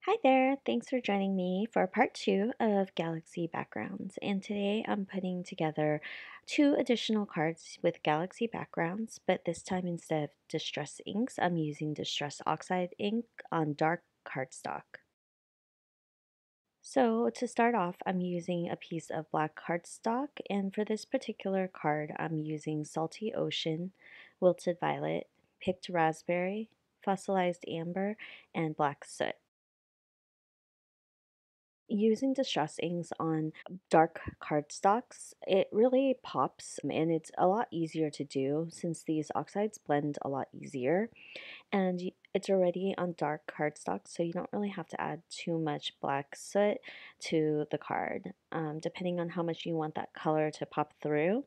Hi there, thanks for joining me for part two of Galaxy Backgrounds. And today I'm putting together two additional cards with Galaxy backgrounds, but this time instead of Distress inks, I'm using Distress Oxide ink on dark cardstock. So to start off, I'm using a piece of black cardstock, and for this particular card, I'm using Salty Ocean, Wilted Violet, Picked Raspberry, Fossilized Amber, and Black Soot. Using distress inks on dark cardstocks, it really pops and it's a lot easier to do since these oxides blend a lot easier and it's already on dark cardstock, so you don't really have to add too much black soot to the card, depending on how much you want that color to pop through.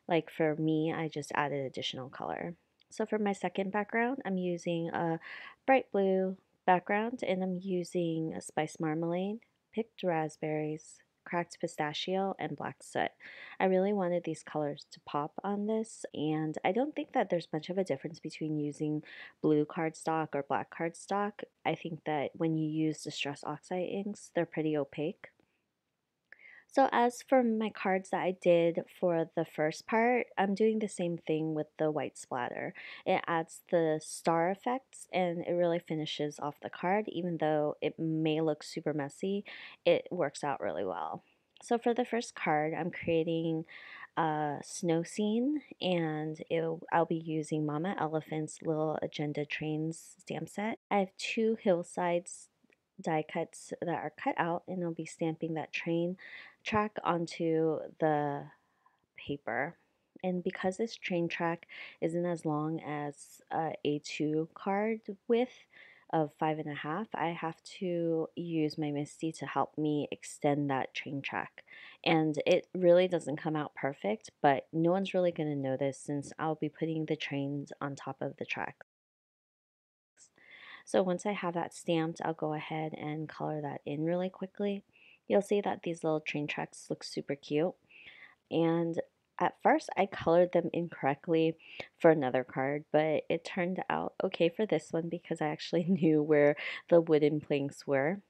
Like for me, I just added additional color. So for my second background, I'm using a bright blue background and I'm using a spice marmalade, picked raspberries, cracked pistachio, and black soot. I really wanted these colors to pop on this, and I don't think that there's much of a difference between using blue cardstock or black cardstock. I think that when you use Distress Oxide inks, they're pretty opaque. So as for my cards that I did for the first part, I'm doing the same thing with the white splatter. It adds the star effects and it really finishes off the card. Even though it may look super messy, it works out really well. So for the first card, I'm creating a snow scene and I'll be using Mama Elephant's Little Agenda Trains stamp set. I have two hillsides die cuts that are cut out and I'll be stamping that train track onto the paper. And because this train track isn't as long as a A2 card width of 5.5, I have to use my Misty to help me extend that train track. And it really doesn't come out perfect, but no one's really going to notice since I'll be putting the trains on top of the track. So once I have that stamped, I'll go ahead and color that in really quickly. You'll see that these little train tracks look super cute. And at first I colored them incorrectly for another card, but it turned out okay for this one because I actually knew where the wooden planks were.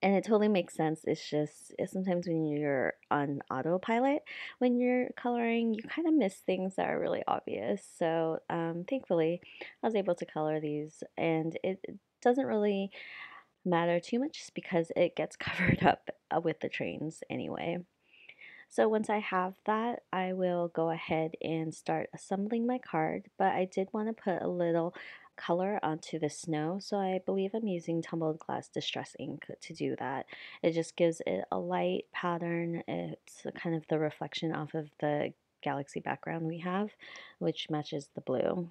And it totally makes sense. It's just sometimes when you're on autopilot, when you're coloring, you kind of miss things that are really obvious. So thankfully, I was able to color these, and it doesn't really matter too much just because it gets covered up with the trains anyway. So once I have that, I will go ahead and start assembling my card, but I did want to put a little color onto the snow, so I believe I'm using tumbled glass distress ink to do that. It just gives it a light pattern. It's kind of the reflection off of the galaxy background we have, which matches the blue.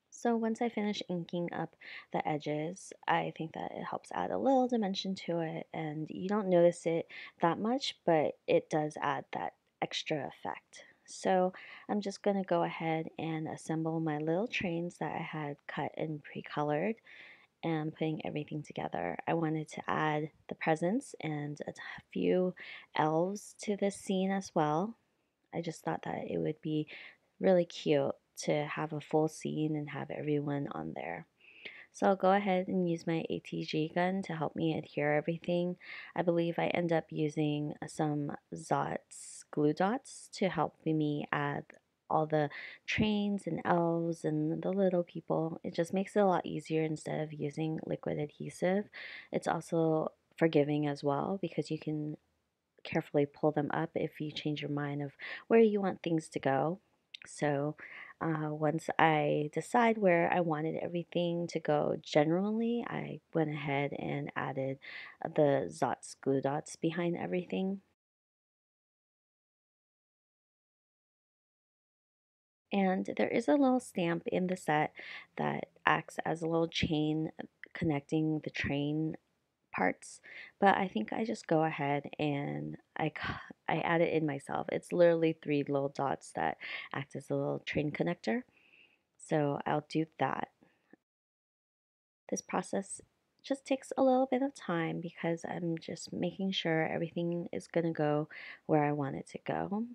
So once I finish inking up the edges, I think that it helps add a little dimension to it, and you don't notice it that much, but it does add that extra effect. So I'm just going to go ahead and assemble my little trains that I had cut and pre-colored and putting everything together. I wanted to add the presents and a few elves to this scene as well. I just thought that it would be really cute to have a full scene and have everyone on there. So I'll go ahead and use my ATG gun to help me adhere everything. I believe I end up using some Zots glue dots to help me add all the trains and elves and the little people. It just makes it a lot easier instead of using liquid adhesive. It's also forgiving as well because you can carefully pull them up if you change your mind of where you want things to go. So once I decide where I wanted everything to go generally, I went ahead and added the Zots glue dots behind everything. And there is a little stamp in the set that acts as a little chain connecting the train parts, but I think I just go ahead and I add it in myself. It's literally three little dots that act as a little train connector. So I'll do that. This process just takes a little bit of time because I'm just making sure everything is going to go where I want it to go.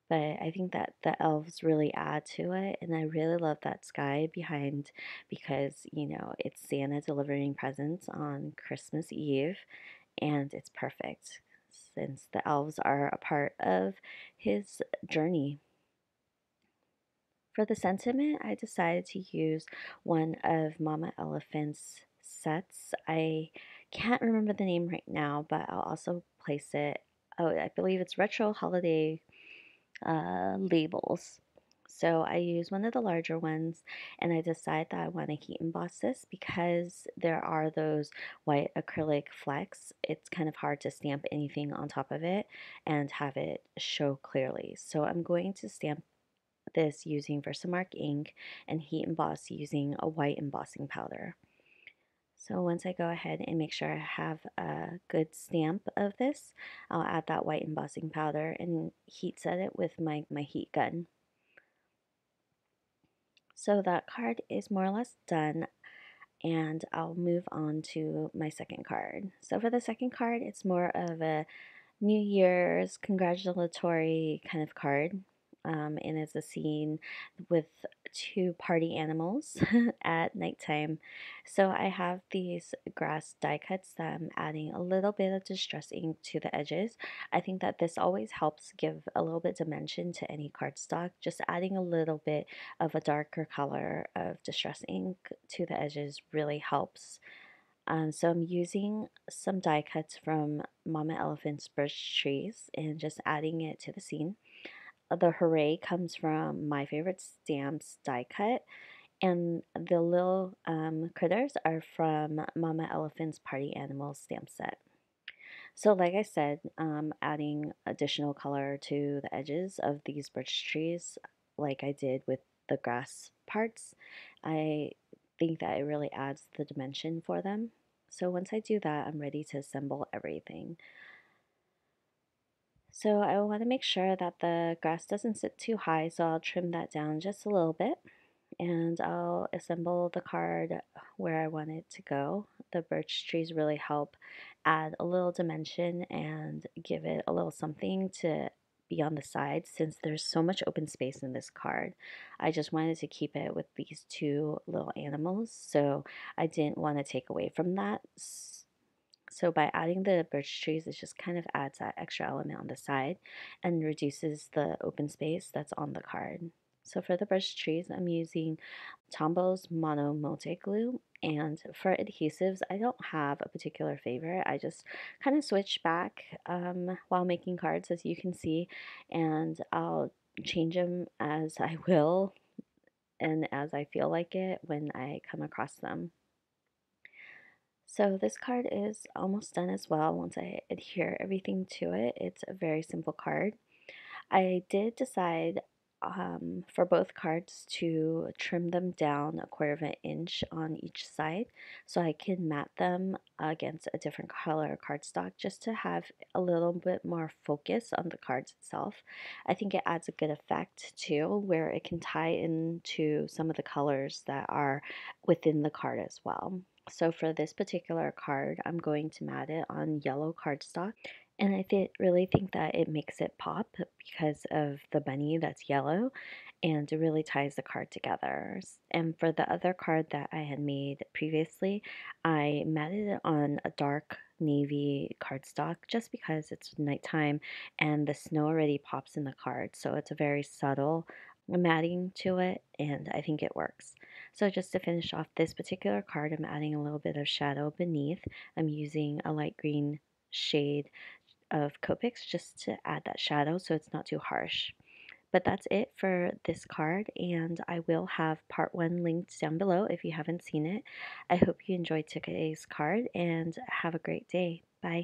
but I think that the elves really add to it, and I really love that sky behind because, it's Santa delivering presents on Christmas Eve, and it's perfect since the elves are a part of his journey. For the sentiment, I decided to use one of Mama Elephant's sets. I can't remember the name right now, but I'll also place it. Oh, I believe it's Retro Holiday labels. So I use one of the larger ones, and I decide that I want to heat emboss this because there are those white acrylic flecks. It's kind of hard to stamp anything on top of it and have it show clearly. So I'm going to stamp this using Versamark ink and heat emboss using a white embossing powder. So once I go ahead and make sure I have a good stamp of this, I'll add that white embossing powder and heat set it with my heat gun. So that card is more or less done, and I'll move on to my second card. So for the second card, it's more of a New Year's congratulatory kind of card. And it's a scene with two party animals at nighttime. So I have these grass die cuts that I'm adding a little bit of distress ink to the edges. I think that this always helps give a little bit dimension to any cardstock. Just adding a little bit of a darker color of distress ink to the edges really helps. So I'm using some die cuts from Mama Elephant's birch trees and just adding it to the scene. The hooray comes from My Favorite Stamps die cut, and the little critters are from Mama Elephant's Party Animals stamp set. So, like I said, adding additional color to the edges of these birch trees, like I did with the grass parts, I think that it really adds the dimension for them. So, once I do that, I'm ready to assemble everything. So, I want to make sure that the grass doesn't sit too high, so I'll trim that down just a little bit and I'll assemble the card where I want it to go. The birch trees really help add a little dimension and give it a little something to be on the side since there's so much open space in this card. I just wanted to keep it with these two little animals, so I didn't want to take away from that. So by adding the birch trees, it just kind of adds that extra element on the side and reduces the open space that's on the card. So for the brush trees, I'm using Tombo's Mono Multi Glue. And for adhesives, I don't have a particular favorite. I just kind of switch back while making cards, as you can see, and I'll change them as I will and as I feel like it when I come across them. So this card is almost done as well. Once I adhere everything to it, it's a very simple card. I did decide for both cards to trim them down a quarter of an inch on each side so I can mat them against a different color cardstock just to have a little bit more focus on the cards itself. I think it adds a good effect too, where it can tie into some of the colors that are within the card as well. So for this particular card, I'm going to mat it on yellow cardstock. And really think that it makes it pop because of the bunny that's yellow and it really ties the card together. And for the other card that I had made previously, I matted it on a dark navy cardstock just because it's nighttime and the snow already pops in the card. So it's a very subtle matting to it and I think it works. So just to finish off this particular card, I'm adding a little bit of shadow beneath. I'm using a light green shade of Copics just to add that shadow so it's not too harsh. But that's it for this card, and I will have part one linked down below if you haven't seen it. I hope you enjoyed today's card and have a great day. Bye.